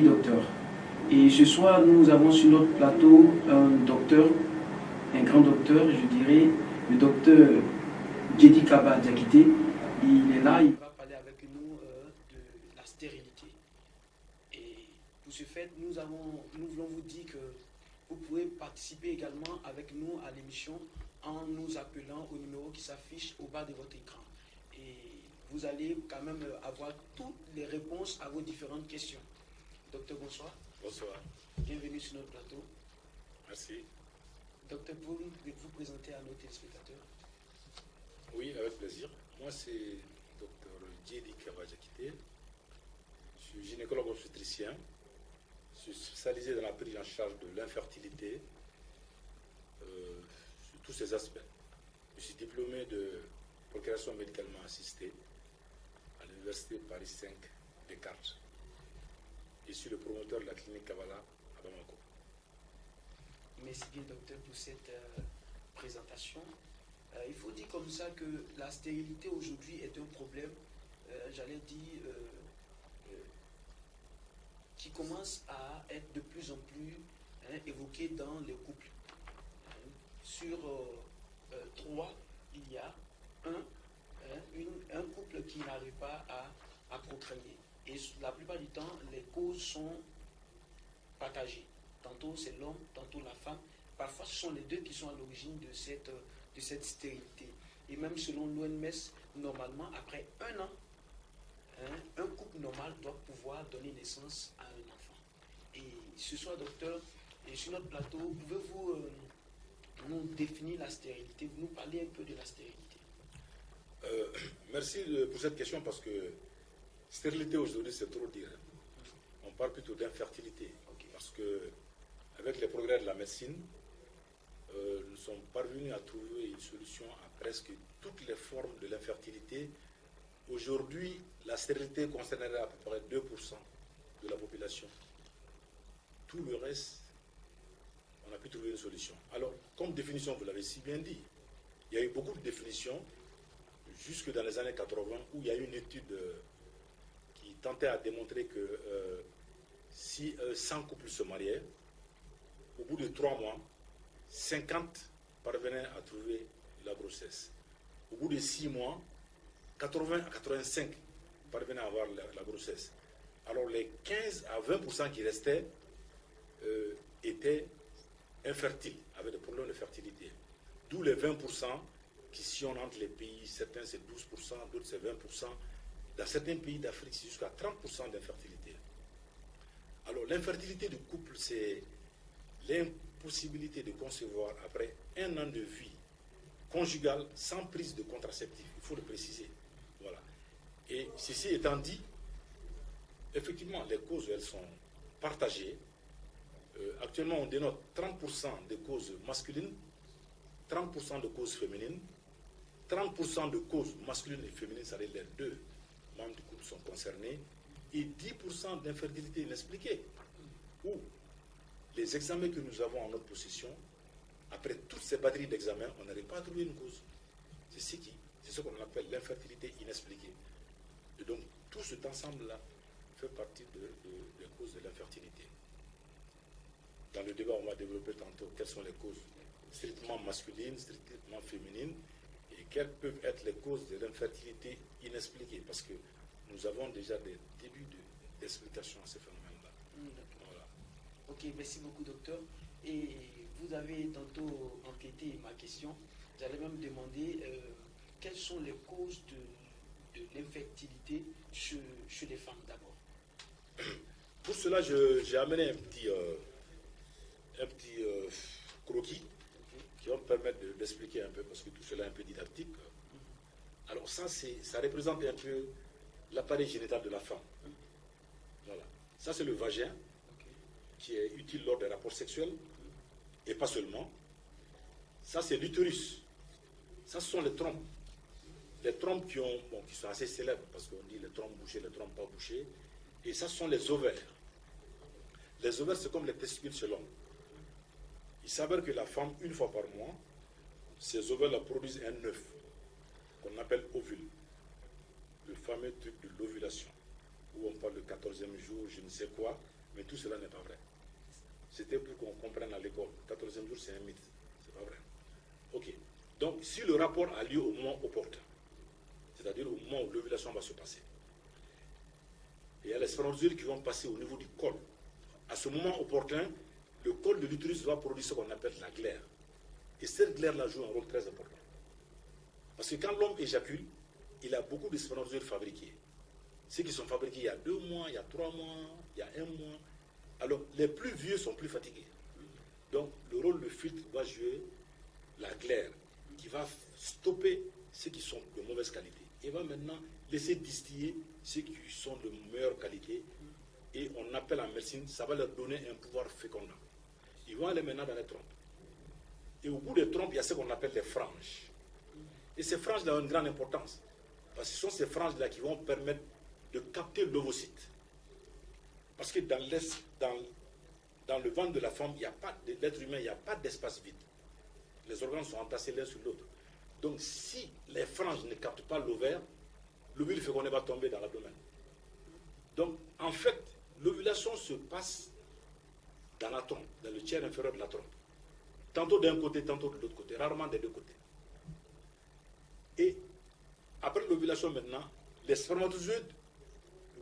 Docteur. Et ce soir, nous avons sur notre plateau un docteur, un grand docteur, je dirais, le docteur Djedi Kaba Diakité. Il est là, il va parler avec nous de la stérilité. Et pour ce fait, nous voulons vous dire que vous pouvez participer également avec nous à l'émission en nous appelant au numéro qui s'affiche au bas de votre écran. Et vous allez quand même avoir toutes les réponses à vos différentes questions. Docteur, bonsoir. Bonsoir. Bienvenue sur notre plateau. Merci. Docteur, pouvez-vous vous présenter à nos téléspectateurs? Oui, avec plaisir. Moi, c'est docteur Djedi Kaba Diakité. Je suis gynécologue obstétricien. Je suis spécialisé dans la prise en charge de l'infertilité sur tous ses aspects. Je suis diplômé de procréation médicalement assistée à l'université Paris 5 Descartes. Je suis le promoteur de la clinique Kavala à Bamako. Merci bien, docteur, pour cette présentation. Il faut dire comme ça que la stérilité aujourd'hui est un problème, j'allais dire, qui commence à être de plus en plus évoqué dans les couples. Sur 3, il y a un couple qui n'arrive pas à procréer. Et la plupart du temps, les causes sont partagées. Tantôt c'est l'homme, tantôt la femme. Parfois, ce sont les deux qui sont à l'origine de cette stérilité. Et même selon l'OMS, normalement, après un an, un couple normal doit pouvoir donner naissance à un enfant. Et ce soir, docteur, et sur notre plateau, pouvez-vous nous définir la stérilité, vous nous parler un peu de la stérilité? Merci pour cette question parce que stérilité aujourd'hui, c'est trop dire. On parle plutôt d'infertilité. Okay. Parce que, avec les progrès de la médecine, nous sommes parvenus à trouver une solution à presque toutes les formes de l'infertilité. Aujourd'hui, la stérilité concernerait à peu près 2% de la population. Tout le reste, on a pu trouver une solution. Alors, comme définition, vous l'avez si bien dit, il y a eu beaucoup de définitions jusque dans les années 80 où il y a eu une étude qui tentait à démontrer que si 100 couples se mariaient, au bout de 3 mois, 50 parvenaient à trouver la grossesse. Au bout de 6 mois, 80 à 85 parvenaient à avoir la grossesse. Alors les 15 à 20% qui restaient étaient infertiles, avaient des problèmes de fertilité. D'où les 20% qui sillonnent entre les pays, certains c'est 12%, d'autres c'est 20%. Dans certains pays d'Afrique, c'est jusqu'à 30% d'infertilité. Alors, l'infertilité du couple, c'est l'impossibilité de concevoir après un an de vie conjugale sans prise de contraceptif. Il faut le préciser. Voilà. Et ceci étant dit, effectivement, les causes, elles sont partagées. Actuellement, on dénote 30% de causes masculines, 30% de causes féminines, 30% de causes masculines et féminines, c'est-à-dire les deux membres du couple sont concernés, et 10% d'infertilité inexpliquée, où les examens que nous avons en notre possession, après toutes ces batteries d'examens, on n'arrive pas à trouver une cause. C'est ce qu'on appelle l'infertilité inexpliquée. Et donc, tout cet ensemble-là fait partie des causes de l'infertilité. Dans le débat, on va développer tantôt quelles sont les causes strictement masculines, strictement féminines, et quelles peuvent être les causes de l'infertilité inexpliquée, parce que nous avons déjà des débuts d'explication à ces phénomènes-là. Voilà. Ok, merci beaucoup, docteur. Et vous avez tantôt enquêté ma question. J'allais même demander quelles sont les causes de l'infertilité chez les femmes d'abord. Pour cela, j'ai amené un petit croquis qui va me permettre d'expliquer un peu, parce que tout cela est un peu didactique. Alors ça représente un peu l'appareil génital de la femme. Voilà. Ça, c'est le vagin, qui est utile lors des rapports sexuels, et pas seulement. Ça, c'est l'utérus. Ça, ce sont les trompes. Les trompes qui sont assez célèbres, parce qu'on dit les trompes bouchées, les trompes pas bouchées. Et ça, ce sont les ovaires. Les ovaires, c'est comme les testicules chez l'homme. Il s'avère que la femme, une fois par mois, ces ovaires-là produisent un œuf, qu'on appelle ovule. Le fameux truc de l'ovulation, où on parle de 14e jour, je ne sais quoi, Mais tout cela n'est pas vrai. C'était pour qu'on comprenne à l'école. 14e jour, c'est un mythe. C'est pas vrai. Ok. Donc, si le rapport a lieu au moment opportun, c'est-à-dire au moment où l'ovulation va se passer, et il y a les spermatozoïdes qui vont passer au niveau du col. À ce moment opportun, le col de l'utérus va produire ce qu'on appelle la glaire. Et cette glaire-là joue un rôle très important. Parce que quand l'homme éjacule, il a beaucoup de spermatozoïdes fabriqués. Ceux qui sont fabriqués il y a 2 mois, il y a 3 mois, il y a 1 mois. Alors, les plus vieux sont plus fatigués. Donc, le rôle de filtre va jouer la glaire, qui va stopper ceux qui sont de mauvaise qualité. Et va maintenant laisser distiller ceux qui sont de meilleure qualité. Et on appelle en médecine, ça va leur donner un pouvoir fécondant. Ils vont aller maintenant dans les trompes. Et au bout des trompes, il y a ce qu'on appelle les franges. Et ces franges-là ont une grande importance. Parce que ce sont ces franges-là qui vont permettre de capter l'ovocyte. Parce que dans le ventre de la femme, il n'y a pas de l'être humain, il n'y a pas d'espace vide. Les organes sont entassés l'un sur l'autre. Donc si les franges ne captent pas l'ovaire, l'ovule fécondé va tomber dans l'abdomen. Donc en fait, l'ovulation se passe dans la trompe, dans le tiers inférieur de la trompe. Tantôt d'un côté, tantôt de l'autre côté, rarement des deux côtés. Et après l'ovulation maintenant, les spermatozoïdes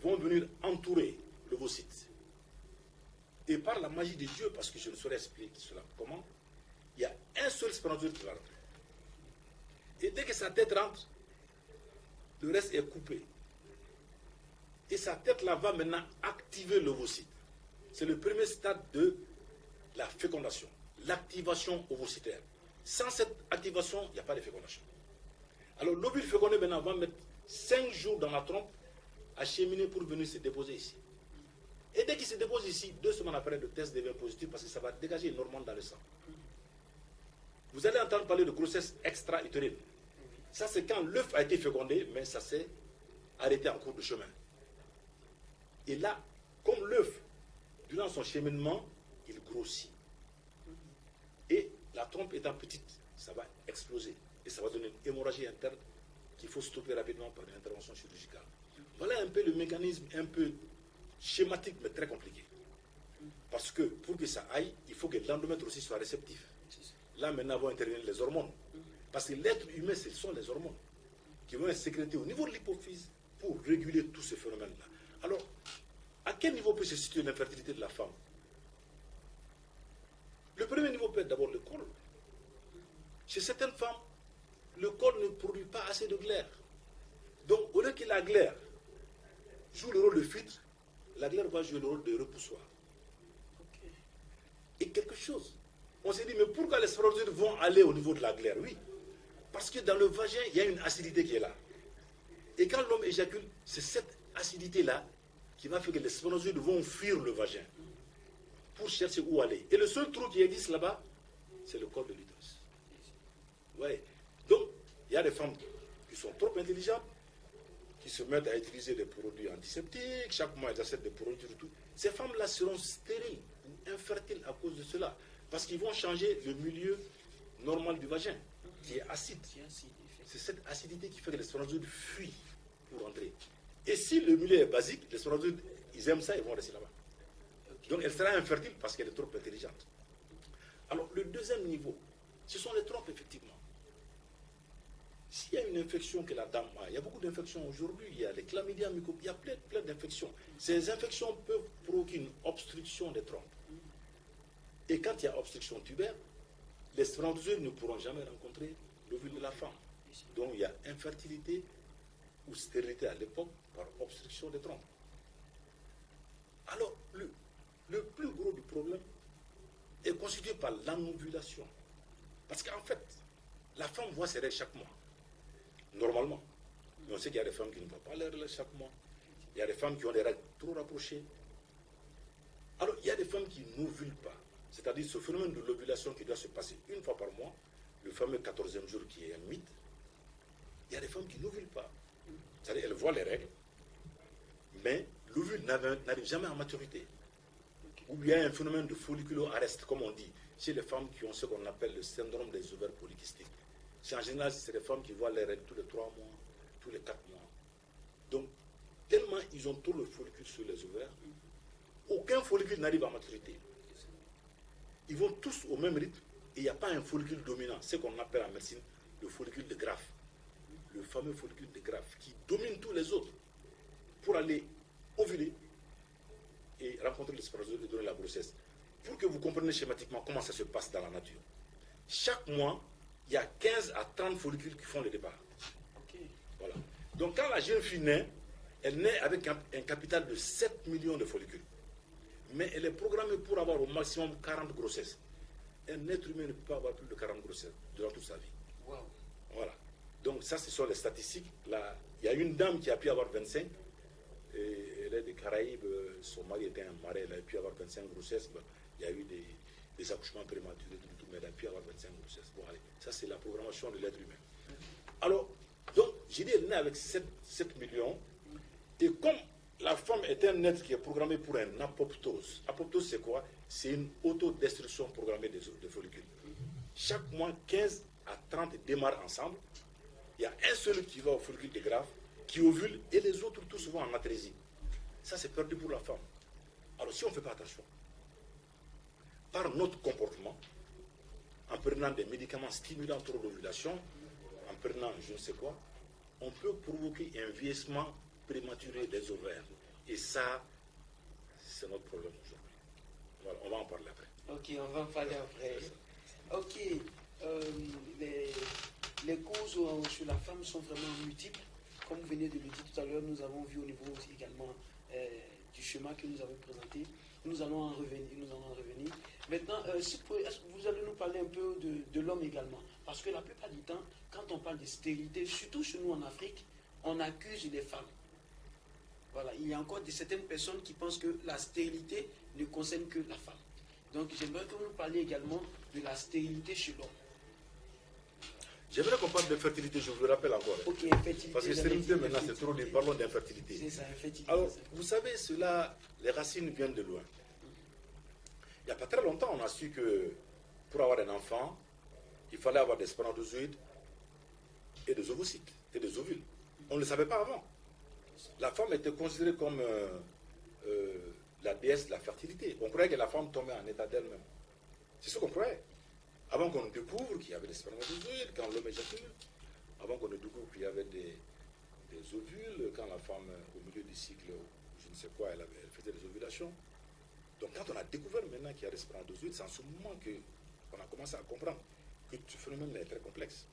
vont venir entourer l'ovocyte. Et par la magie de Dieu, parce que je ne saurais expliquer cela comment, il y a un seul spermatozoïde qui va rentrer. Et dès que sa tête rentre, le reste est coupé. Et sa tête-là va maintenant activer l'ovocyte. C'est le premier stade de la fécondation, l'activation ovocytaire. Sans cette activation, il n'y a pas de fécondation. Alors l'ovule fécondé maintenant va mettre 5 jours dans la trompe à cheminer pour venir se déposer ici. Et dès qu'il se dépose ici, 2 semaines après, le test devient positif parce que ça va dégager énormément dans le sang. Vous allez entendre parler de grossesse extra-utérine. Ça, c'est quand l'œuf a été fécondé, mais ça s'est arrêté en cours de chemin. Et là, comme l'œuf, durant son cheminement, il grossit. Et la trompe étant petite, ça va exploser. Et ça va donner une hémorragie interne qu'il faut stopper rapidement par une intervention chirurgicale. Voilà un peu le mécanisme un peu schématique, mais très compliqué. Parce que pour que ça aille, il faut que l'endomètre aussi soit réceptif. Là, maintenant, vont intervenir les hormones. Parce que l'être humain, ce sont les hormones qui vont être sécrétées au niveau de l'hypophyse pour réguler tous ces phénomènes-là. Alors, à quel niveau peut se situer l'infertilité de la femme? Le premier niveau peut être d'abord le col. Chez certaines femmes, le col ne produit pas assez de glaire. Donc, au lieu que la glaire joue le rôle de filtre, la glaire va jouer le rôle de repoussoir. Et quelque chose. On s'est dit, mais pourquoi les spermatozoïdes vont aller au niveau de la glaire? Oui, parce que dans le vagin, il y a une acidité qui est là. Et quand l'homme éjacule, c'est cette acidité-là qui va faire que les spermatozoïdes vont fuir le vagin pour chercher où aller. Et le seul trou qui existe là-bas, c'est le corps de l'utérus. Ouais. Donc, il y a des femmes qui sont trop intelligentes, qui se mettent à utiliser des produits antiseptiques, chaque mois elles achètent des produits et tout. Ces femmes-là seront stériles ou infertiles à cause de cela, parce qu'ils vont changer le milieu normal du vagin, qui est acide. C'est cette acidité qui fait que les spermatozoïdes fuient pour entrer. Et si le milieu est basique, les spermatozoïdes, ils aiment ça, ils vont rester là-bas. Donc elle sera infertile parce qu'elle est trop intelligente. Alors le deuxième niveau, ce sont les trompes, effectivement. S'il y a une infection que la dame a, il y a beaucoup d'infections aujourd'hui, il y a les chlamydia, il y a plein d'infections. Ces infections peuvent provoquer une obstruction des trompes. Et quand il y a obstruction tubaire, les spermatozoïdes ne pourront jamais rencontrer l'ovule de la femme. Donc il y a infertilité ou stérilité à l'époque par obstruction des trompes. Alors, le plus gros du problème est constitué par l'anovulation. Parce qu'en fait, la femme voit ses règles chaque mois, normalement. Mais on sait qu'il y a des femmes qui ne voient pas leurs règles chaque mois. Il y a des femmes qui ont des règles trop rapprochées. Alors, il y a des femmes qui n'ovulent pas. C'est-à-dire ce phénomène de l'ovulation qui doit se passer une fois par mois, le fameux 14e jour qui est un mythe. Il y a des femmes qui n'ovulent pas. C'est-à-dire elles voient les règles, mais l'ovule n'arrive jamais à maturité. Ou il y a un phénomène de folliculo-arrest, comme on dit, chez les femmes qui ont ce qu'on appelle le syndrome des ovaires polykystiques. En général, c'est des femmes qui voient les règles tous les 3 mois, tous les 4 mois. Donc, tellement ils ont trop le follicule sur les ovaires, aucun follicule n'arrive à maturité. Ils vont tous au même rythme et il n'y a pas un follicule dominant, ce qu'on appelle en médecine le follicule de Graaff. Le fameux follicule de Graaff qui domine tous les autres pour aller ovuler et rencontrer le spermatozoïde et donner la grossesse. Pour que vous compreniez schématiquement comment ça se passe dans la nature. Chaque mois, il y a 15 à 30 follicules qui font le départ. Okay. Voilà. Donc quand la jeune fille naît, elle naît avec un capital de 7 millions de follicules. Mais elle est programmée pour avoir au maximum 40 grossesses. Un être humain ne peut pas avoir plus de 40 grossesses durant toute sa vie. Wow. Voilà. Donc ça, ce sont les statistiques. Là, il y a une dame qui a pu avoir 25. Et elle est des Caraïbes. Son mari était un marais. Elle a pu avoir 25 grossesses. Ben, il y a eu des accouchements prématurés, tout, mais elle a pu avoir 25 grossesses. Bon, allez, ça c'est la programmation de l'être humain. Alors, donc, j'ai dit, elle naît avec 7 millions. Et comme la femme est un être qui est programmé pour un apoptose. Apoptose, c'est quoi? C'est une autodestruction programmée des follicules. Chaque mois, 15 à 30 démarrent ensemble. Il y a un seul qui va au follicule de Graaff, qui ovule, et les autres, tout souvent en atrésie. Ça, c'est perdu pour la femme. Alors, si on ne fait pas attention, par notre comportement, en prenant des médicaments stimulants pour l'ovulation, en prenant je ne sais quoi, on peut provoquer un vieillissement prématuré des ovaires. Et ça, c'est notre problème aujourd'hui. Voilà, on va en parler après. Ok, on va en parler après. Ok, les causes sur la femme sont vraiment multiples. Comme vous venez de le dire tout à l'heure, nous avons vu au niveau aussi également du schéma que nous avons présenté. Nous allons en revenir. Maintenant, vous allez nous parler un peu de l'homme également. Parce que la plupart du temps, quand on parle de stérilité, surtout chez nous en Afrique, on accuse les femmes. Voilà, il y a encore certaines personnes qui pensent que la stérilité ne concerne que la femme. Donc j'aimerais que vous nous parliez également de la stérilité chez l'homme. J'aimerais qu'on parle d'infertilité, je vous le rappelle encore. Ok, infertilité. Parce que stérilité maintenant c'est trop, parlons d'infertilité. C'est ça, infertilité. Alors, vous savez, cela, les racines viennent de loin. Il n'y a pas très longtemps, on a su que pour avoir un enfant, il fallait avoir des spermatozoïdes et des ovocytes et des ovules. On ne le savait pas avant. La femme était considérée comme la déesse de la fertilité. On croyait que la femme tombait en état d'elle-même. C'est ce qu'on croyait. Avant qu'on découvre qu'il y avait des spermatozoïdes, quand l'homme éjacule, avant qu'on découvre qu'il y avait des ovules, quand la femme, au milieu du cycle, je ne sais quoi, elle faisait des ovulations. Donc quand on a découvert maintenant qu'il y a des spermatozoïdes, c'est en ce moment qu'on a commencé à comprendre que ce phénomène est très complexe.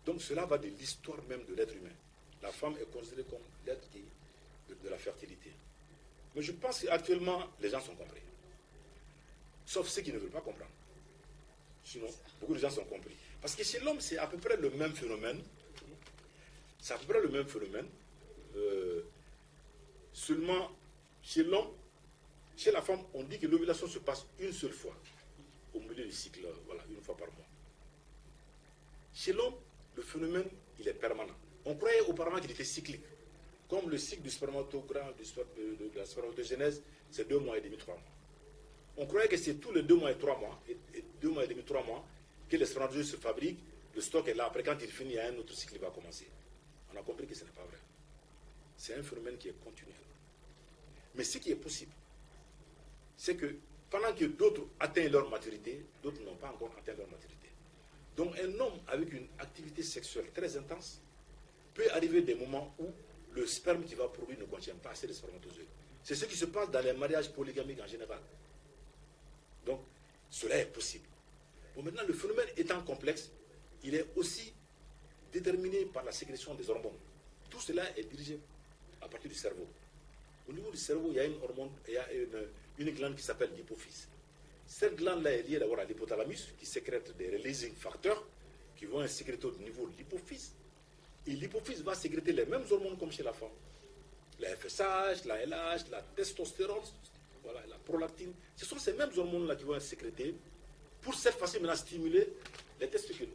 Donc cela va de l'histoire même de l'être humain. La femme est considérée comme l'être de la fertilité. Mais je pense qu'actuellement, les gens sont compris. Sauf ceux qui ne veulent pas comprendre. Sinon, beaucoup de gens sont compris. Parce que chez l'homme, c'est à peu près le même phénomène. C'est à peu près le même phénomène. Seulement, chez l'homme, chez la femme, on dit que l'ovulation se passe une seule fois au milieu du cycle, voilà, une fois par mois. Chez l'homme, le phénomène, il est permanent. On croyait auparavant qu'il était cyclique. Comme le cycle du spermatogramme, de la spermatogénèse, c'est 2 mois et demi, 3 mois. On croyait que c'est tous les 2 mois et 3 mois, et 2 mois et demi, 3 mois, que les spermatozoïdes se fabriquent, le stock est là. Après, quand il finit, il y a un autre cycle qui va commencer. On a compris que ce n'est pas vrai. C'est un phénomène qui est continuel. Mais ce qui est possible, c'est que pendant que d'autres atteignent leur maturité, d'autres n'ont pas encore atteint leur maturité. Donc un homme avec une activité sexuelle très intense peut arriver des moments où le sperme qui va produire ne contient pas assez de spermatozoïdes. C'est ce qui se passe dans les mariages polygamiques en général. Donc cela est possible. Bon, maintenant, le phénomène étant complexe, il est aussi déterminé par la sécrétion des hormones. Tout cela est dirigé à partir du cerveau. Au niveau du cerveau, il y a une hormone, il y a une glande qui s'appelle l'hypophyse. Cette glande-là est liée d'abord à l'hypothalamus, qui sécrète des releasing facteurs qui vont être sécrétés au niveau de l'hypophyse. Et l'hypophyse va sécréter les mêmes hormones comme chez la femme. La FSH, la LH, la testostérone, voilà, la prolactine. Ce sont ces mêmes hormones-là qui vont être sécrétées pour cette fois-ci maintenant stimuler les testicules.